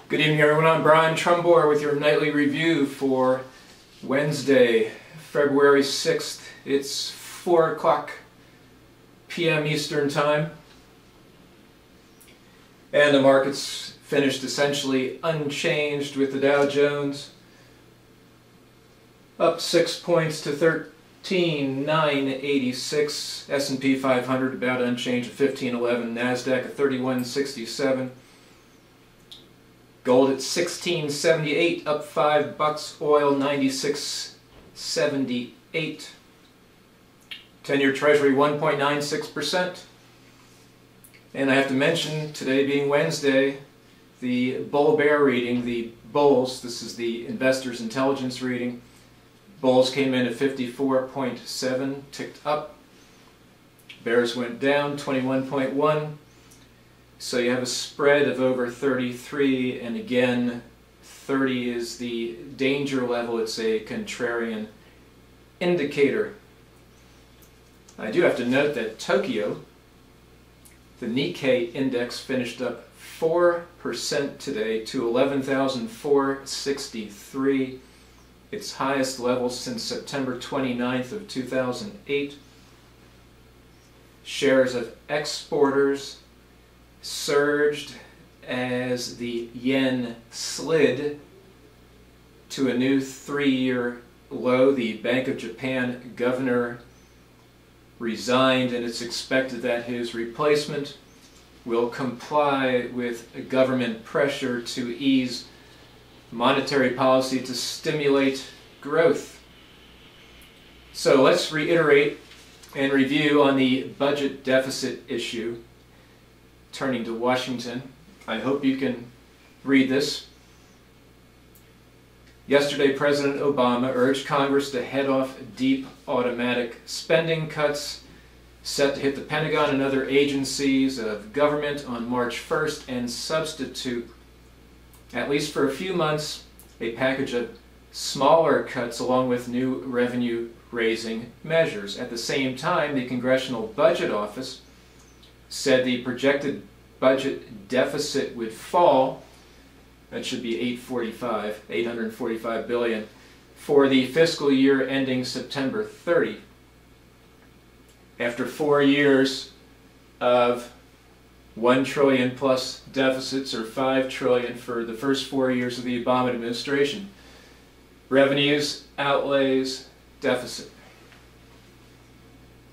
Good evening, everyone. I'm Brian Trumbore with your nightly review for Wednesday, February 6th. It's 4 o'clock p.m. Eastern Time. And the markets finished essentially unchanged, with the Dow Jones up 6 points to 13,986, S&P 500 about unchanged at 1511, NASDAQ at 3167. Gold at $16.78, up $5. Oil $96.78. 10-year Treasury 1.96%. And I have to mention, today being Wednesday, the bull-bear reading, the bulls, this is the investors' intelligence reading. Bulls came in at 54.7, ticked up. Bears went down 21.1. So you have a spread of over 33, and again, 30 is the danger level. It's a contrarian indicator. I do have to note that Tokyo, the Nikkei index, finished up 4% today to 11,463, its highest level since September 29th of 2008. Shares of exporters surged as the yen slid to a new 3-year low. The Bank of Japan governor resigned, and it's expected that his replacement will comply with government pressure to ease monetary policy to stimulate growth. So let's reiterate and review on the budget deficit issue. Turning to Washington, I hope you can read this. Yesterday, President Obama urged Congress to head off deep automatic spending cuts set to hit the Pentagon and other agencies of government on March 1st and substitute, at least for a few months, a package of smaller cuts along with new revenue-raising measures. At the same time, the Congressional Budget Office said the projected budget deficit would fall, that should be 845 billion, for the fiscal year ending September 30. After 4 years of 1 trillion plus deficits, or 5 trillion for the first 4 years of the Obama administration. Revenues, outlays, deficit.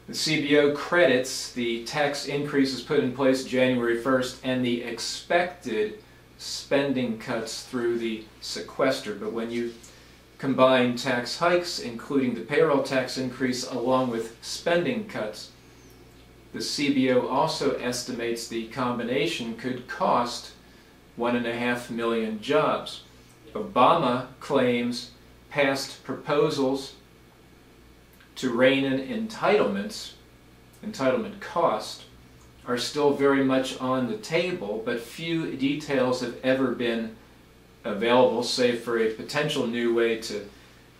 The CBO credits the tax increases put in place January 1st and the expected spending cuts through the sequester. But when you combine tax hikes, including the payroll tax increase, along with spending cuts, the CBO also estimates the combination could cost 1.5 million jobs. Obama claims past proposals to rein in entitlement cost, are still very much on the table, but few details have ever been available, save for a potential new way to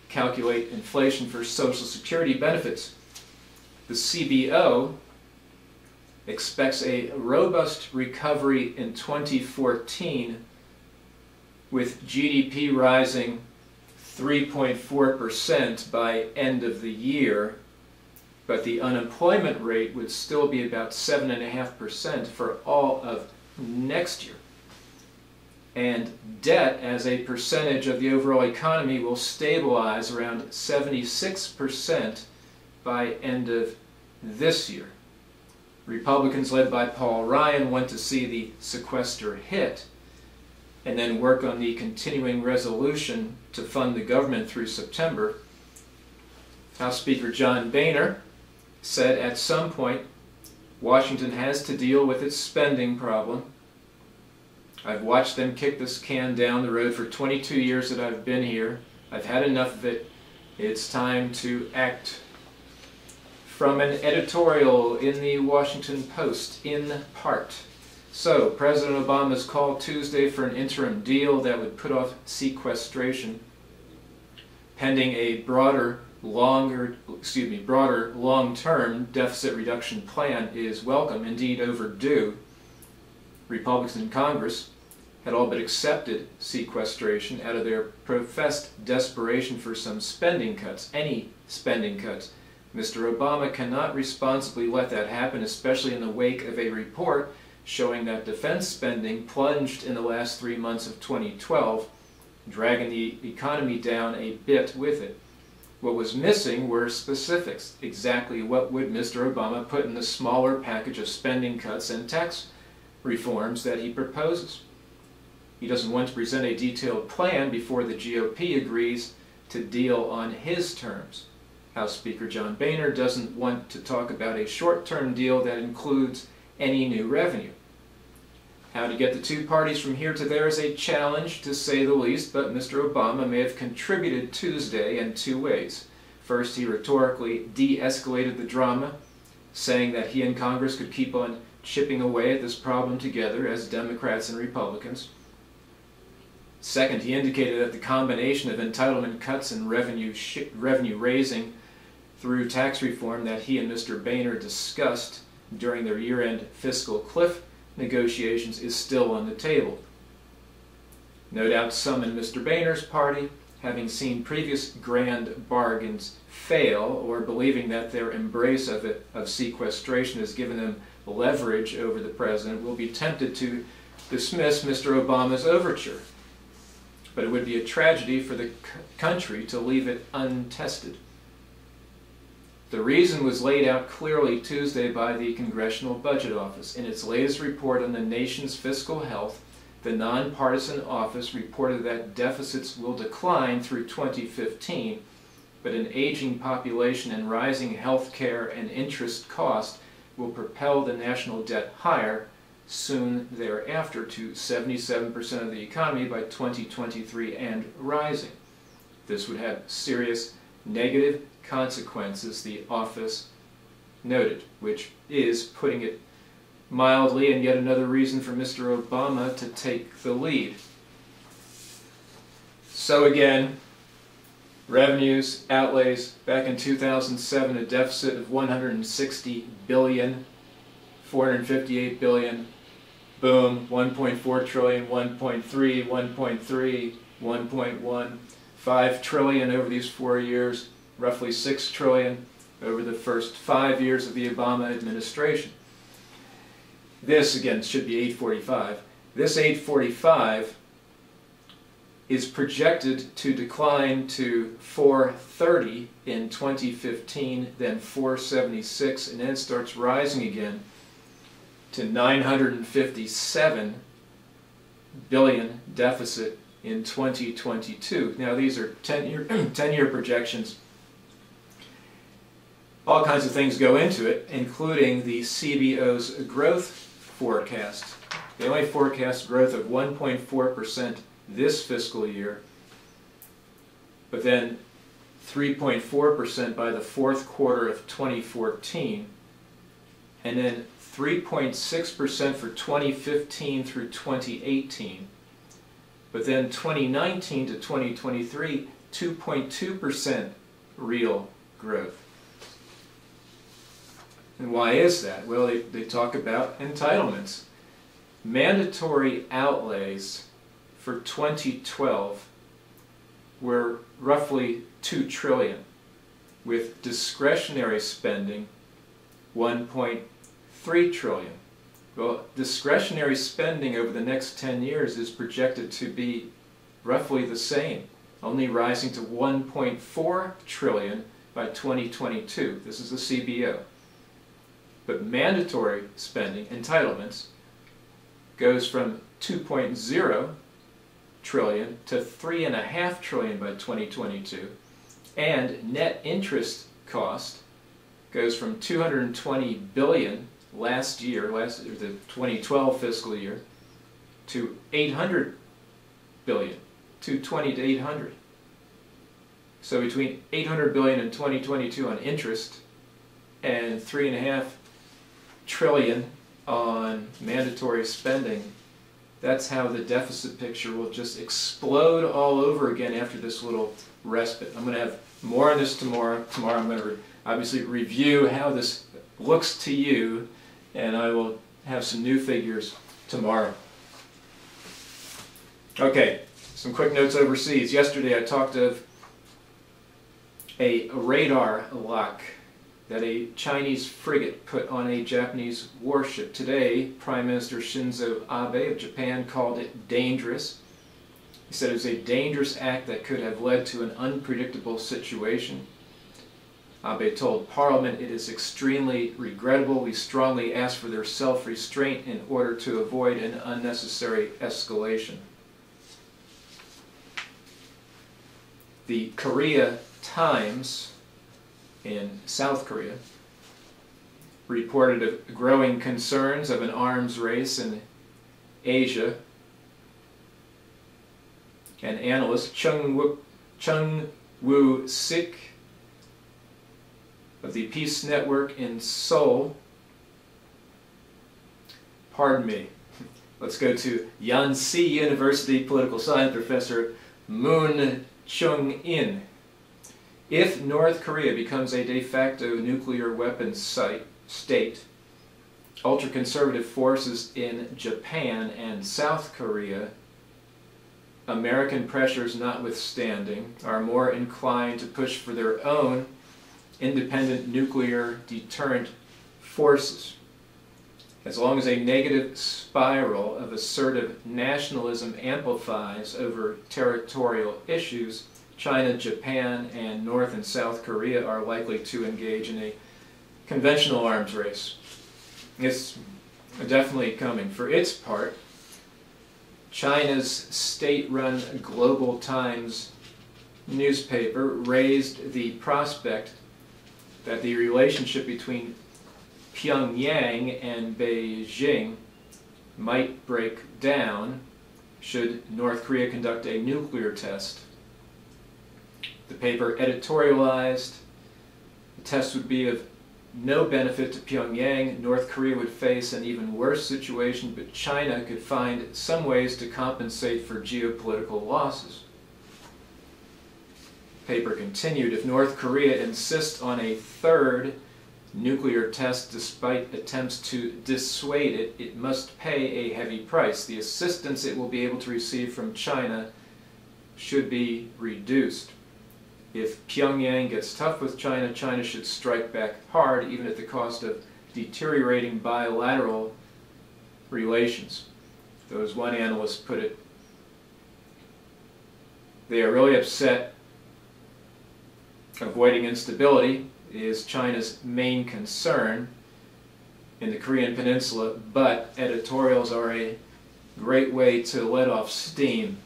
calculate inflation for Social Security benefits. The CBO expects a robust recovery in 2014, with GDP rising 3.4% by end of the year, but the unemployment rate would still be about 7.5% for all of next year. And debt as a percentage of the overall economy will stabilize around 76% by end of this year. Republicans led by Paul Ryan want to see the sequester hit and then work on the continuing resolution to fund the government through September. House Speaker John Boehner said at some point Washington has to deal with its spending problem. I've watched them kick this can down the road for 22 years that I've been here. I've had enough of it. It's time to act. From an editorial in the Washington Post, in part. So, President Obama's call Tuesday for an interim deal that would put off sequestration pending a broader long-term deficit reduction plan is welcome, indeed overdue. Republicans in Congress had all but accepted sequestration out of their professed desperation for some spending cuts, any spending cuts. Mr. Obama cannot responsibly let that happen, especially in the wake of a report showing that defense spending plunged in the last 3 months of 2012, dragging the economy down a bit with it. What was missing were specifics. Exactly what would Mr. Obama put in the smaller package of spending cuts and tax reforms that he proposes? He doesn't want to present a detailed plan before the GOP agrees to deal on his terms. House Speaker John Boehner doesn't want to talk about a short-term deal that includes any new revenue. How to get the two parties from here to there is a challenge, to say the least, but Mr. Obama may have contributed Tuesday in two ways. First, he rhetorically de-escalated the drama, saying that he and Congress could keep on chipping away at this problem together as Democrats and Republicans. Second, he indicated that the combination of entitlement cuts and revenue raising through tax reform that he and Mr. Boehner discussed during their year-end fiscal cliff negotiations is still on the table. No doubt some in Mr. Boehner's party, having seen previous grand bargains fail, or believing that their embrace of sequestration has given them leverage over the president, will be tempted to dismiss Mr. Obama's overture. But it would be a tragedy for the country to leave it untested. The reason was laid out clearly Tuesday by the Congressional Budget Office. In its latest report on the nation's fiscal health, the nonpartisan office reported that deficits will decline through 2015, but an aging population and rising health care and interest cost will propel the national debt higher soon thereafter to 77% of the economy by 2023 and rising. This would have serious negative consequences, the office noted, which is, putting it mildly, and yet another reason for Mr. Obama to take the lead. So again, revenues, outlays, back in 2007 a deficit of $160 billion, $458 billion, boom, 1.4 trillion, 1.3, 1.3, 1.1, 5 trillion over these 4 years, roughly 6 trillion over the first 5 years of the Obama administration. This, again, should be 845. This 845 is projected to decline to 430 in 2015, then 476, and then it starts rising again to 957 billion deficit in 2022. Now these are 10-year projections. All kinds of things go into it, including the CBO's growth forecast. They only forecast growth of 1.4% this fiscal year, but then 3.4% by the fourth quarter of 2014, and then 3.6% for 2015 through 2018, but then 2019 to 2023, 2.2% real growth. And why is that? Well, they talk about entitlements. Mandatory outlays for 2012 were roughly $2 trillion, with discretionary spending $1.3 trillion. Well, discretionary spending over the next 10 years is projected to be roughly the same, only rising to $1.4 trillion by 2022. This is the CBO. But mandatory spending, entitlements, goes from 2.0 trillion to 3.5 trillion by 2022, and net interest cost goes from 220 billion last year, the 2012 fiscal year, to 800 billion, 220 to 800. So between 800 billion in 2022 on interest and 3.5 trillion on mandatory spending, that's how the deficit picture will just explode all over again after this little respite. I'm going to have more on this tomorrow. Tomorrow I'm going to obviously review how this looks to you, and I will have some new figures tomorrow. Okay, some quick notes overseas. Yesterday I talked of a radar lock that a Chinese frigate put on a Japanese warship. Today, Prime Minister Shinzo Abe of Japan called it dangerous. He said it was a dangerous act that could have led to an unpredictable situation. Abe told Parliament it is extremely regrettable. We strongly ask for their self-restraint in order to avoid an unnecessary escalation. The Korea Times in South Korea reported of growing concerns of an arms race in Asia. An analyst, Chung Woo-sik of the Peace Network in Seoul, pardon me, let's go to Yonsei University political science professor Moon Chung-in. If North Korea becomes a de facto nuclear weapons state, ultra-conservative forces in Japan and South Korea, American pressures notwithstanding, are more inclined to push for their own independent nuclear deterrent forces. As long as a negative spiral of assertive nationalism amplifies over territorial issues, China, Japan, and North and South Korea are likely to engage in a conventional arms race. It's definitely coming. For its part, China's state-run Global Times newspaper raised the prospect that the relationship between Pyongyang and Beijing might break down should North Korea conduct a nuclear test. The paper editorialized, the test would be of no benefit to Pyongyang. North Korea would face an even worse situation, but China could find some ways to compensate for geopolitical losses. The paper continued, if North Korea insists on a third nuclear test despite attempts to dissuade it, it must pay a heavy price. The assistance it will be able to receive from China should be reduced. If Pyongyang gets tough with China, China should strike back hard, even at the cost of deteriorating bilateral relations. Though, as one analyst put it, they are really upset. Avoiding instability is China's main concern in the Korean Peninsula, but editorials are a great way to let off steam.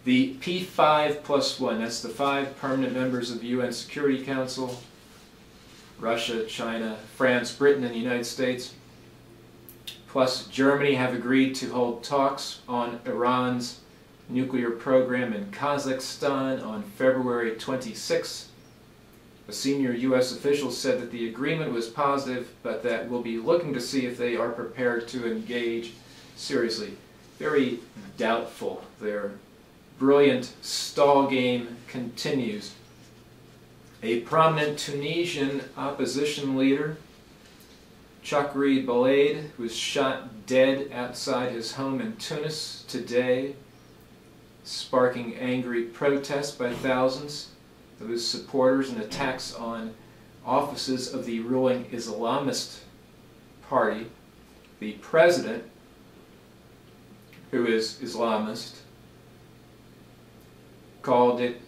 The P5+1, that's the 5 permanent members of the UN Security Council, Russia, China, France, Britain, and the United States, plus Germany, have agreed to hold talks on Iran's nuclear program in Kazakhstan on February 26. A senior U.S. official said that the agreement was positive, but that we'll be looking to see if they are prepared to engage seriously. Very doubtful. Their brilliant stall game continues. A prominent Tunisian opposition leader, Chakri Belaid, was shot dead outside his home in Tunis today, sparking angry protests by thousands of his supporters and attacks on offices of the ruling Islamist party. The president, who is Islamist, called it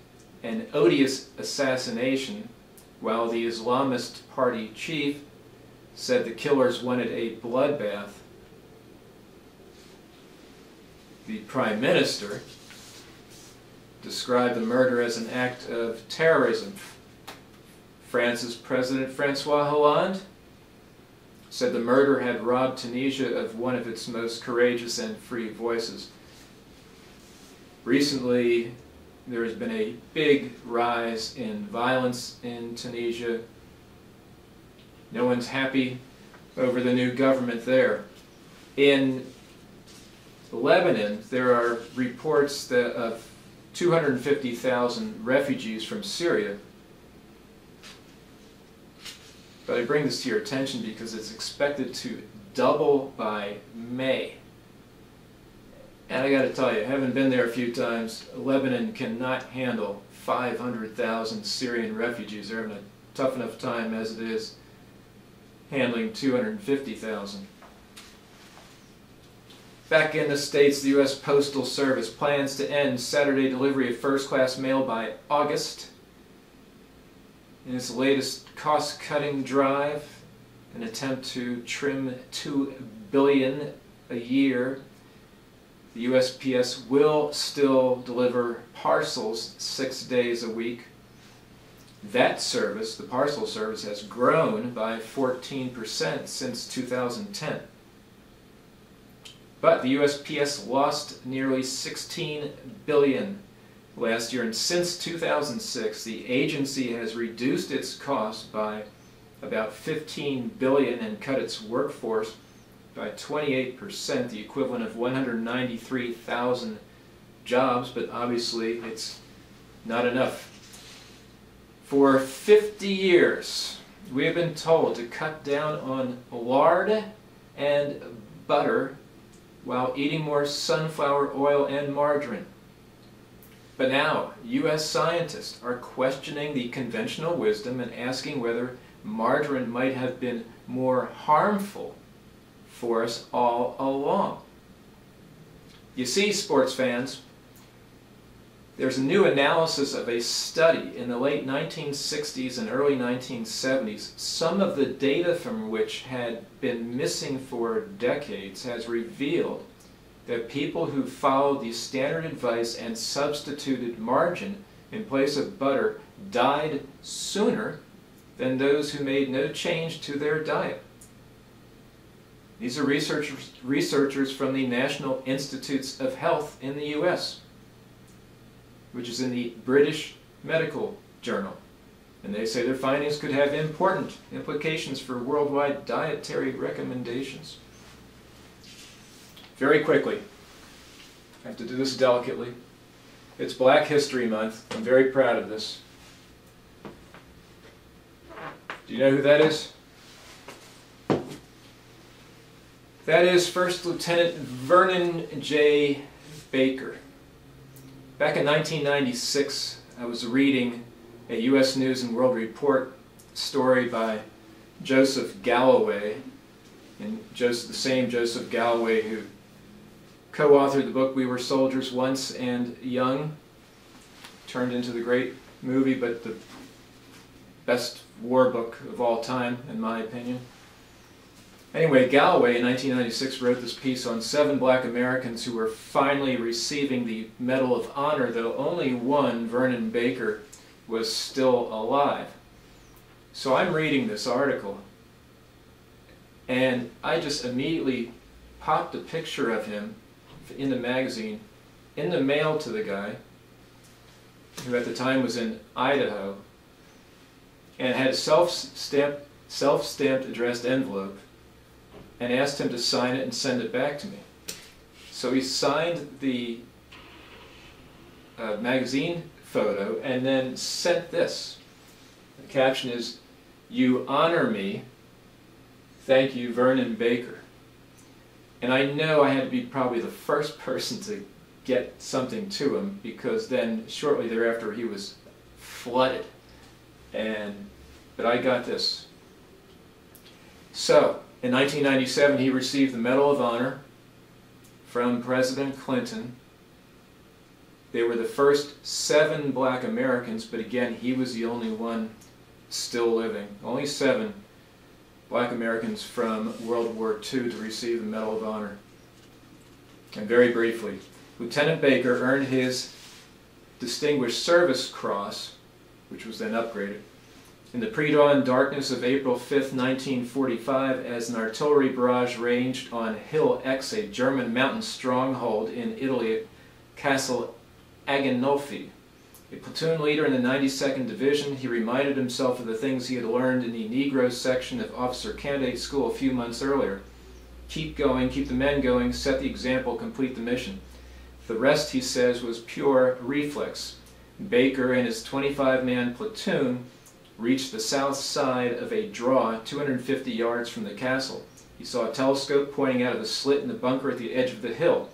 an odious assassination, while the Islamist party chief said the killers wanted a bloodbath. The prime minister described the murder as an act of terrorism. France's President Francois Hollande said the murder had robbed Tunisia of one of its most courageous and free voices. Recently, there has been a big rise in violence in Tunisia. No one's happy over the new government there. In Lebanon, there are reports that of 250,000 refugees from Syria. But I bring this to your attention because it's expected to double by May. And And I got to tell you, having been there a few times, Lebanon cannot handle 500,000 Syrian refugees. They're having a tough enough time as it is handling 250,000. Back in the States, the U.S. Postal Service plans to end Saturday delivery of first-class mail by August. In its latest cost-cutting drive, an attempt to trim $2 billion a year, the USPS will still deliver parcels 6 days a week. That service, the parcel service, has grown by 14% since 2010. But the USPS lost nearly $16 billion last year, and since 2006 the agency has reduced its costs by about $15 billion and cut its workforce by 28%, the equivalent of 193,000 jobs, but obviously it's not enough. For 50 years we have been told to cut down on lard and butter while eating more sunflower oil and margarine. But now, U.S. scientists are questioning the conventional wisdom and asking whether margarine might have been more harmful for us all along. You see, sports fans, there's a new analysis of a study in the late 1960s and early 1970s, some of the data from which had been missing for decades has revealed that people who followed the standard advice and substituted margarine in place of butter died sooner than those who made no change to their diet. These are researchers from the National Institutes of Health in the U.S., which is in the British Medical Journal. And they say their findings could have important implications for worldwide dietary recommendations. Very quickly, I have to do this delicately. It's Black History Month. I'm very proud of this. Do you know who that is? That is First Lieutenant Vernon J. Baker. Back in 1996, I was reading a U.S. News and World Report story by Joseph Galloway, and the same Joseph Galloway who co-authored the book We Were Soldiers Once and Young, turned into the great movie, but the best war book of all time, in my opinion. Anyway, Galloway in 1996 wrote this piece on 7 black Americans who were finally receiving the Medal of Honor, though only one, Vernon Baker, was still alive. So I'm reading this article, and I just immediately popped a picture of him in the magazine, in the mail to the guy, who at the time was in Idaho, and had a self-stamped addressed envelope, and asked him to sign it and send it back to me. So he signed the magazine photo and then sent this. The caption is, "You honor me, thank you, Vernon Baker." And I know I had to be probably the first person to get something to him, because then shortly thereafter he was flooded. But I got this. So, in 1997, he received the Medal of Honor from President Clinton. They were the first 7 black Americans, but again, he was the only one still living. Only 7 black Americans from World War II to receive the Medal of Honor. And very briefly, Lieutenant Baker earned his Distinguished Service Cross, which was then upgraded, in the pre-dawn darkness of April 5th, 1945, as an artillery barrage ranged on Hill X, a German mountain stronghold in Italy at Castle Aganolfi. A platoon leader in the 92nd Division, he reminded himself of the things he had learned in the Negro section of Officer Candidate School a few months earlier. Keep going, keep the men going, set the example, complete the mission. The rest, he says, was pure reflex. Baker and his 25-man platoon reached the south side of a draw 250 yards from the castle. He saw a telescope pointing out of the slit in the bunker at the edge of the hill.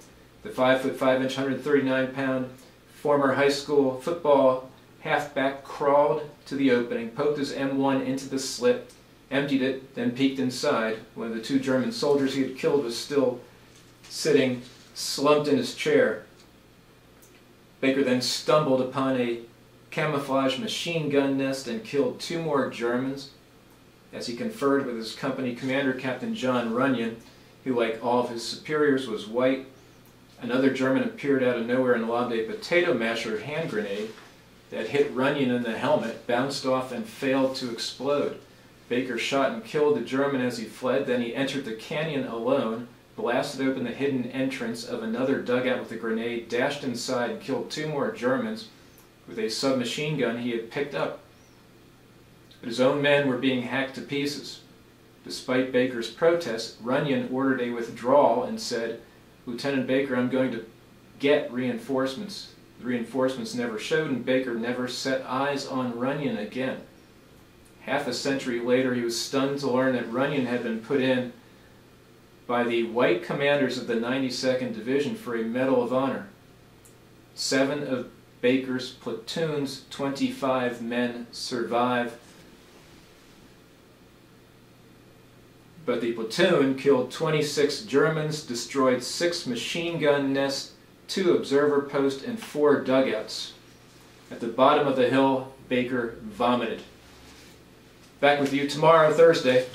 The 5'5", 139-pound former high school football halfback crawled to the opening, poked his M1 into the slit, emptied it, then peeked inside. One of the 2 German soldiers he had killed was still sitting slumped in his chair. Baker then stumbled upon a camouflage machine gun nest and killed 2 more Germans as he conferred with his company commander, Captain John Runyon, who, like all of his superiors, was white. Another German appeared out of nowhere and lobbed a potato masher hand grenade that hit Runyon in the helmet, bounced off, and failed to explode. Baker shot and killed the German as he fled. Then he entered the canyon alone, blasted open the hidden entrance of another dugout with a grenade, dashed inside, and killed 2 more Germans with a submachine gun he had picked up. But his own men were being hacked to pieces. Despite Baker's protests, Runyon ordered a withdrawal and said, "Lieutenant Baker, I'm going to get reinforcements." The reinforcements never showed, and Baker never set eyes on Runyon again. Half a century later, he was stunned to learn that Runyon had been put in by the white commanders of the 92nd Division for a Medal of Honor. 7 of Baker's platoon's 25 men survive, but the platoon killed 26 Germans, destroyed 6 machine gun nests, 2 observer posts, and 4 dugouts. At the bottom of the hill, Baker vomited. Back with you tomorrow, Thursday.